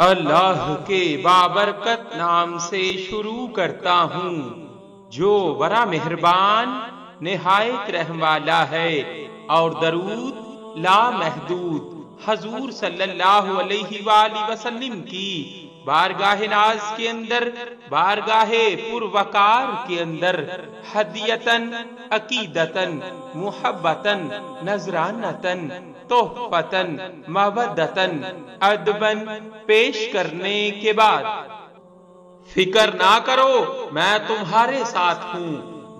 اللہ کے بابرکت نام سے شروع کرتا ہوں جو بڑا مہربان نہایت رحم والا ہے، اور درود لامحدود حضور صلی اللہ علیہ وآلہ وسلم کی بارگاہ ناز کے اندر، بارگاہ پروقار کے اندر ہدیتاً عقیدتاً محبتاً نذرانتاً تحفتاً مودتاً ادباً پیش کرنے کے بعد، فکر نہ کرو میں تمہارے ساتھ ہوں۔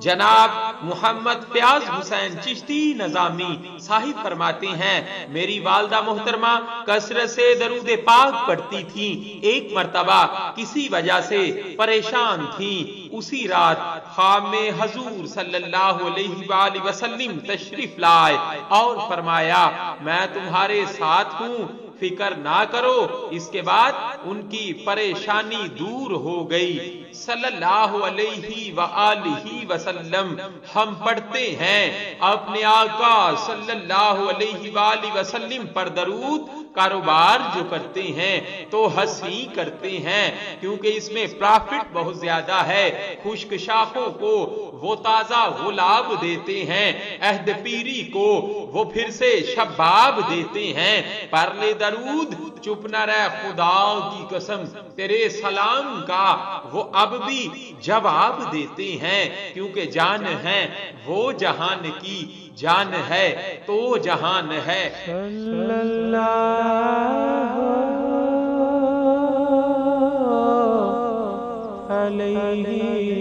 جناب محمد فیاض حسین چشتی نظامی صاحب فرماتے ہیں، میری والدہ محترمہ کثرت سے درود پاک پڑھتی تھیں۔ ایک مرتبہ کسی وجہ سے پریشان تھیں، اسی رات خواب میں حضور صلی اللہ علیہ وآلہ وسلم تشریف لائے اور فرمایا میں تمہارے ساتھ ہوں، فکر نہ کرو۔ اس کے بعد ان کی پریشانی دور ہو گئی۔ صلی اللہ علیہ وآلہ وسلم ہم پڑھتے ہیں اپنے آقا صلی اللہ علیہ وآلہ وسلم پر درود، کاروبار جو کرتے ہیں تو ہنسی کرتے ہیں، کیونکہ اس میں پرافٹ بہت زیادہ ہے۔ خشک شاخوں کو وہ تازہ گلاب دیتے ہیں، عہد پیری کو وہ پھر سے شباب دیتے ہیں۔ پر لے درود، چپ نہ رہ خدا کی قسم، تیرے سلام کا وہ اب بھی جواب دیتے ہیں، کیونکہ جان ہے وہ جہان کی جان ہے تو جہان ہے۔ صلی اللہ علیہ